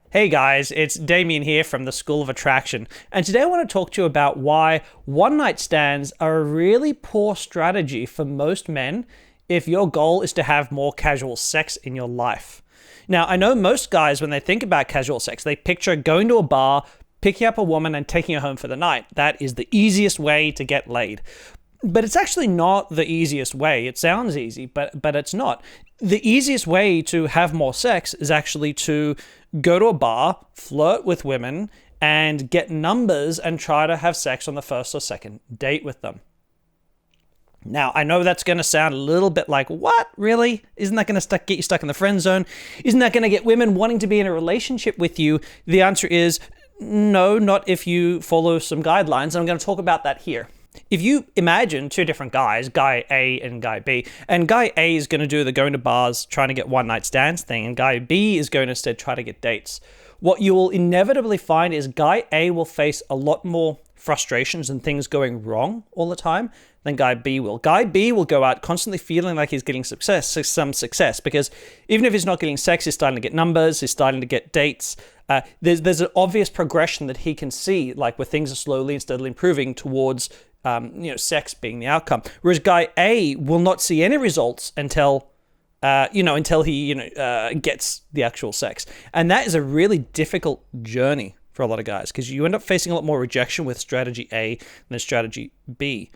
Hey guys, it's Damien here from the School of Attraction, and today I want to talk to you about why one-night stands are a really poor strategy for most men if your goal is to have more casual sex in your life. Now, I know most guys, when they think about casual sex, they picture going to a bar, picking up a woman, and taking her home for the night. That is the easiest way to get laid. But it's actually not the easiest way. It sounds easy, but it's not. The easiest way to have more sex is actually to go to a bar, flirt with women, and get numbers and try to have sex on the first or second date with them. Now, I know that's going to sound a little bit like, what? Really? Isn't that going to get you stuck in the friend zone? Isn't that going to get women wanting to be in a relationship with you? The answer is no, not if you follow some guidelines, and I'm going to talk about that here. If you imagine two different guys, guy A and guy B, and guy A is going to do the going to bars, trying to get one-night stands thing, and guy B is going to instead try to get dates, what you will inevitably find is guy A will face a lot more frustrations and things going wrong all the time than guy B will. Guy B will go out constantly feeling like he's getting some success, because even if he's not getting sex, he's starting to get numbers, he's starting to get dates. There's an obvious progression that he can see, like where things are slowly and steadily improving towards sex being the outcome. Whereas guy A will not see any results until he gets the actual sex. And that is a really difficult journey for a lot of guys, because you end up facing a lot more rejection with strategy A than strategy B.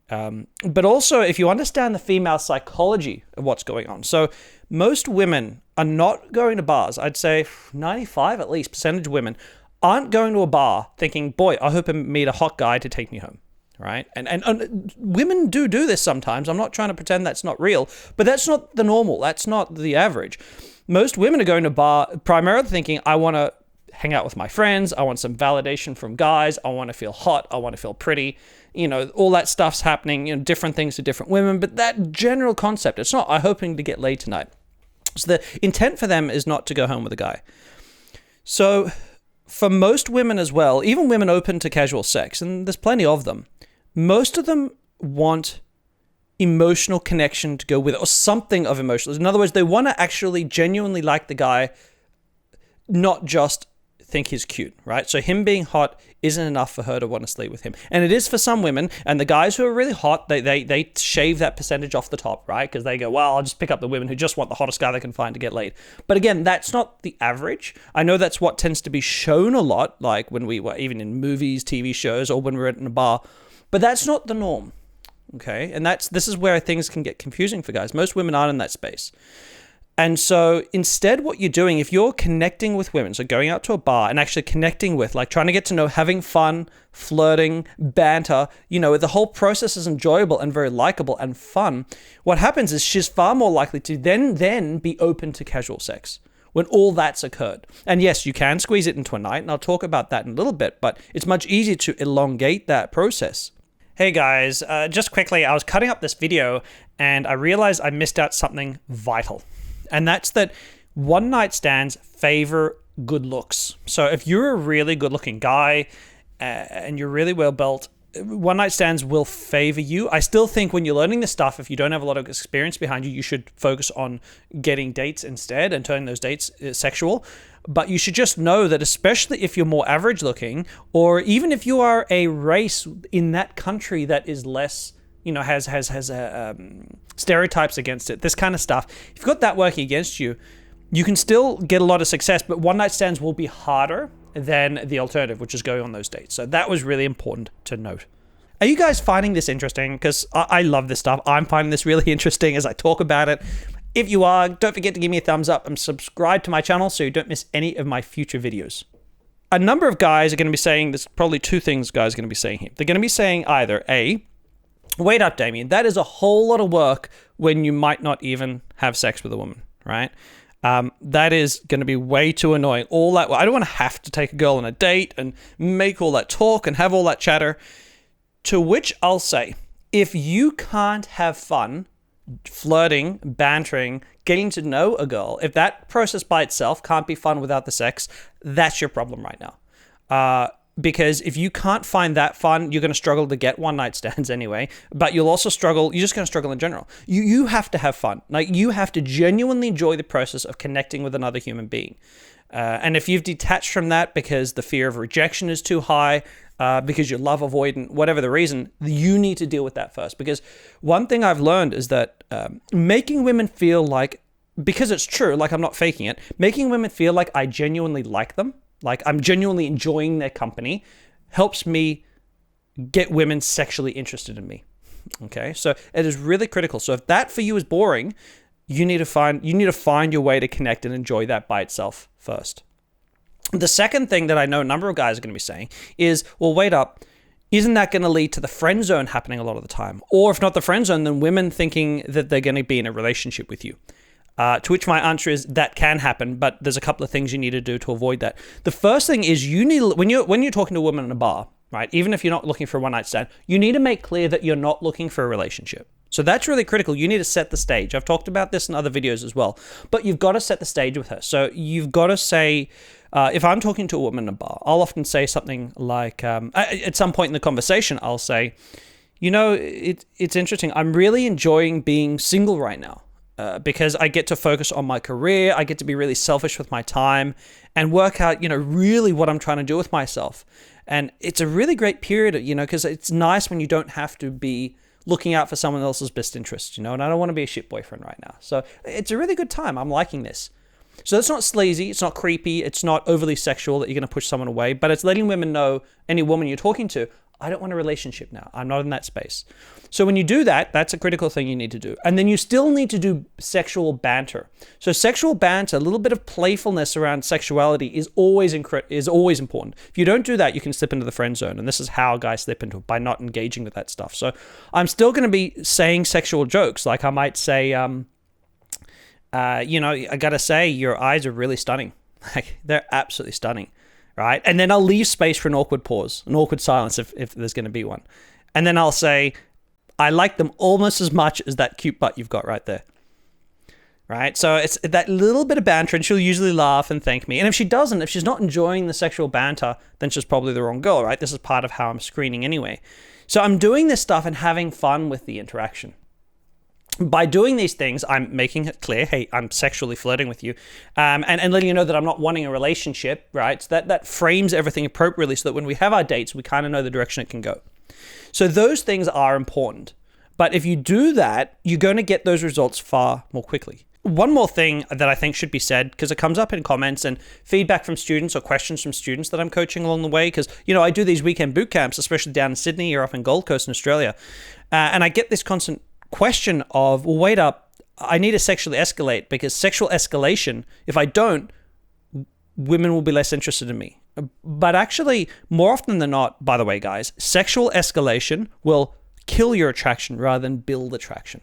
But also, if you understand the female psychology of what's going on. So most women are not going to bars. I'd say 95 at least percentage of women aren't going to a bar thinking, boy, I hope I meet a hot guy to take me home. Right? And women do this sometimes. I'm not trying to pretend that's not real, but that's not the normal. That's not the average. Most women are going to bar primarily thinking, I want to hang out with my friends. I want some validation from guys. I want to feel hot. I want to feel pretty. All that stuff's happening, different things to different women, but that general concept, it's not, I'm hoping to get laid tonight. So the intent for them is not to go home with a guy. So for most women as well, even women open to casual sex, and there's plenty of them, most of them want emotional connection to go with it, or something of emotional. In other words, they want to actually genuinely like the guy, not just think he's cute, right? So him being hot isn't enough for her to want to sleep with him. And it is for some women, and the guys who are really hot, they shave that percentage off the top, right? Because they go, well, I'll just pick up the women who just want the hottest guy they can find to get laid. But again, that's not the average. I know that's what tends to be shown a lot, like when we were even in movies, TV shows, or when we're in a bar. But that's not the norm, okay? And this is where things can get confusing for guys. Most women aren't in that space. And so instead what you're doing, if you're connecting with women, so going out to a bar and actually connecting with, like trying to get to know, having fun, flirting, banter, the whole process is enjoyable and very likable and fun, what happens is she's far more likely to then be open to casual sex when all that's occurred. And yes, you can squeeze it into a night, and I'll talk about that in a little bit, but it's much easier to elongate that process. Hey guys, just quickly, I was cutting up this video and I realized I missed out something vital. And that's that one-night stands favor good looks. So if you're a really good-looking guy and you're really well-built, one-night stands will favor you. I still think when you're learning this stuff, if you don't have a lot of experience behind you, you should focus on getting dates instead and turning those dates sexual. But you should just know that, especially if you're more average looking, or even if you are a race in that country that is less, has stereotypes against it, this kind of stuff, if you've got that working against you, you can still get a lot of success, but one-night stands will be harder than the alternative, which is going on those dates. So that was really important to note. Are you guys finding this interesting? Because I love this stuff. I'm finding this really interesting as I talk about it. If you are, don't forget to give me a thumbs up and subscribe to my channel so you don't miss any of my future videos. A number of guys are going to be saying, there's probably two things guys are going to be saying here. They're going to be saying either A, wait up, Damien, that is a whole lot of work when you might not even have sex with a woman, right? That is going to be way too annoying. All that, I don't want to have to take a girl on a date and make all that talk and have all that chatter. To which I'll say, if you can't have fun flirting, bantering, getting to know a girl, if that process by itself can't be fun without the sex, that's your problem right now. Because if you can't find that fun, you're going to struggle to get one night stands anyway, but you'll also struggle, you're just going to struggle in general. You have to have fun. Like, you have to genuinely enjoy the process of connecting with another human being. And if you've detached from that because the fear of rejection is too high, because you're love avoidant, whatever the reason, you need to deal with that first. Because one thing I've learned is that making women feel like, because it's true, like I'm not faking it, making women feel like I genuinely like them, like I'm genuinely enjoying their company, helps me get women sexually interested in me. Okay, so it is really critical. So if that for you is boring, you need to find your way to connect and enjoy that by itself first. The second thing that I know a number of guys are going to be saying is, well, wait up, isn't that going to lead to the friend zone happening a lot of the time? Or if not the friend zone, then women thinking that they're going to be in a relationship with you. To which my answer is that can happen, but there's a couple of things you need to do to avoid that. The first thing is you need, when you're talking to a woman in a bar, right, even if you're not looking for a one-night stand, you need to make clear that you're not looking for a relationship. So that's really critical. You need to set the stage. I've talked about this in other videos as well, but you've got to set the stage with her. So you've got to say, if I'm talking to a woman in a bar, I'll often say something like, at some point in the conversation, I'll say, you know, it's interesting. I'm really enjoying being single right now. Because I get to focus on my career, I get to be really selfish with my time and work out, really what I'm trying to do with myself. And it's a really great period, because it's nice when you don't have to be looking out for someone else's best interest, and I don't want to be a shit boyfriend right now. So it's a really good time. I'm liking this. So it's not sleazy, it's not creepy, it's not overly sexual that you're going to push someone away, but it's letting women know, any woman you're talking to, I don't want a relationship now. I'm not in that space. So when you do that, that's a critical thing you need to do. And then you still need to do sexual banter. So sexual banter, a little bit of playfulness around sexuality is always important. If you don't do that, you can slip into the friend zone. And this is how guys slip into it, by not engaging with that stuff. So I'm still going to be saying sexual jokes. Like I might say, I got to say, your eyes are really stunning. Like, they're absolutely stunning. Right? And then I'll leave space for an awkward pause, an awkward silence if there's going to be one. And then I'll say, I like them almost as much as that cute butt you've got right there. Right? So it's that little bit of banter, and she'll usually laugh and thank me. And if she's not enjoying the sexual banter, then she's probably the wrong girl, right? This is part of how I'm screening anyway. So I'm doing this stuff and having fun with the interaction. By doing these things, I'm making it clear, hey, I'm sexually flirting with you, and letting you know that I'm not wanting a relationship, right? So that frames everything appropriately so that when we have our dates, we kind of know the direction it can go. So those things are important. But if you do that, you're going to get those results far more quickly. One more thing that I think should be said, because it comes up in comments and feedback from students or questions from students that I'm coaching along the way, because, I do these weekend boot camps, especially down in Sydney or up in Gold Coast in Australia, and I get this constant question of, well, wait up, I need to sexually escalate, because sexual escalation, if I don't, women will be less interested in me. But actually, more often than not, by the way, guys, sexual escalation will kill your attraction rather than build attraction.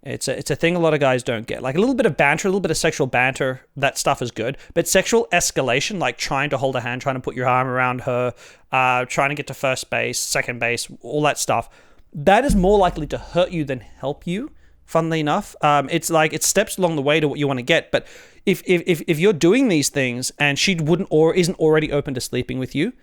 It's a thing a lot of guys don't get. Like a little bit of banter, a little bit of sexual banter, that stuff is good. But sexual escalation, like trying to hold her hand, trying to put your arm around her, trying to get to first base, second base, all that stuff, that is more likely to hurt you than help you, funnily enough. It's like it steps along the way to what you want to get. But if you're doing these things and she wouldn't or isn't already open to sleeping with you,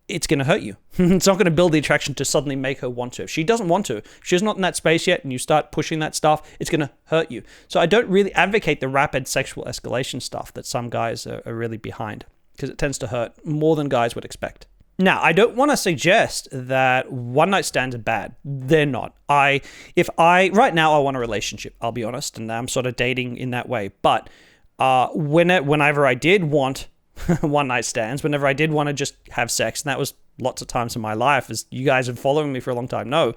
it's going to hurt you. It's not going to build the attraction to suddenly make her want to. If she doesn't want to, if she's not in that space yet and you start pushing that stuff, it's going to hurt you. So I don't really advocate the rapid sexual escalation stuff that some guys are really behind, because it tends to hurt more than guys would expect. Now, I don't want to suggest that one-night stands are bad. They're not. Right now I want a relationship, I'll be honest, and I'm sort of dating in that way. But whenever I did want one-night stands, whenever I did want to just have sex, and that was lots of times in my life, as you guys have been following me for a long time know,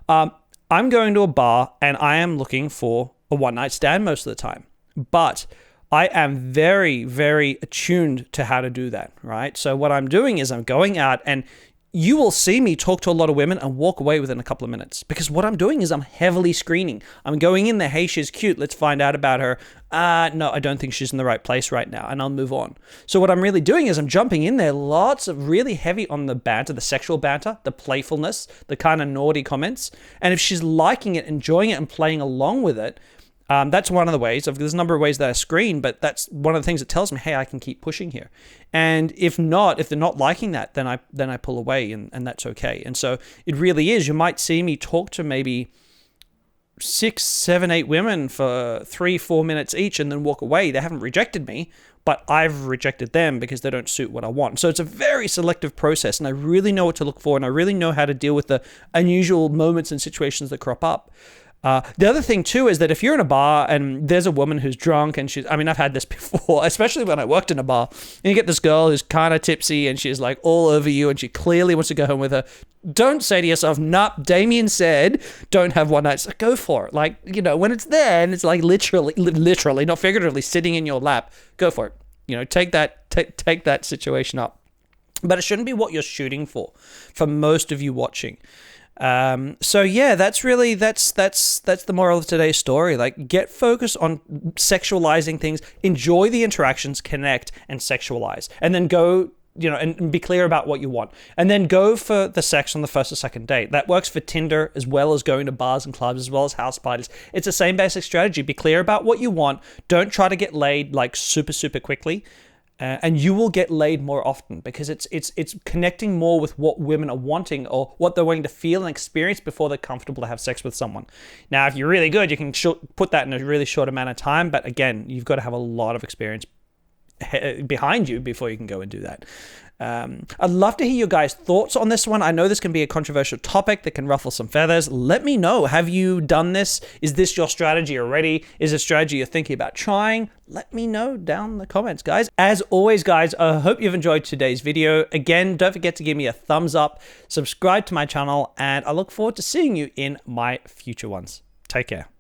I'm going to a bar and I am looking for a one-night stand most of the time. But I am very, very attuned to how to do that, right? So what I'm doing is I'm going out, and you will see me talk to a lot of women and walk away within a couple of minutes, because what I'm doing is I'm heavily screening. I'm going in there, hey, she's cute, let's find out about her. No, I don't think she's in the right place right now, and I'll move on. So what I'm really doing is I'm jumping in there, lots of really heavy on the banter, the sexual banter, the playfulness, the kind of naughty comments. And if she's liking it, enjoying it, and playing along with it, That's one of the ways. There's a number of ways that I screen, but that's one of the things that tells me, hey, I can keep pushing here. And if they're not liking that, then I pull away, and that's okay. And so it really is. You might see me talk to maybe 6, 7, 8 women for 3-4 minutes each and then walk away. They haven't rejected me, but I've rejected them because they don't suit what I want. So it's a very selective process, and I really know what to look for, and I really know how to deal with the unusual moments and situations that crop up. The other thing too is that if you're in a bar and there's a woman who's drunk and I've had this before, especially when I worked in a bar, and you get this girl who's kind of tipsy and she's like all over you and she clearly wants to go home with her. Don't say to yourself, nah, Damien said don't have one night. Go for it. Like, when it's there and it's like literally, not figuratively, sitting in your lap, go for it. Take that situation up. But it shouldn't be what you're shooting for most of you watching. So yeah, that's the moral of today's story. Like, get focused on sexualizing things, enjoy the interactions, connect, and sexualize, and then go, and be clear about what you want, and then go for the sex on the first or second date. That works for Tinder as well as going to bars and clubs as well as house parties. It's the same basic strategy. Be clear about what you want. Don't try to get laid like super, super quickly. And you will get laid more often because it's connecting more with what women are wanting or what they're wanting to feel and experience before they're comfortable to have sex with someone. Now, if you're really good, you can put that in a really short amount of time. But again, you've got to have a lot of experience behind you before you can go and do that. I'd love to hear your guys' thoughts on this one. I know this can be a controversial topic that can ruffle some feathers. Let me know. Have you done this? Is this your strategy already? Is it a strategy you're thinking about trying? Let me know down in the comments, guys. As always, guys, I hope you've enjoyed today's video. Again, don't forget to give me a thumbs up, subscribe to my channel, and I look forward to seeing you in my future ones. Take care.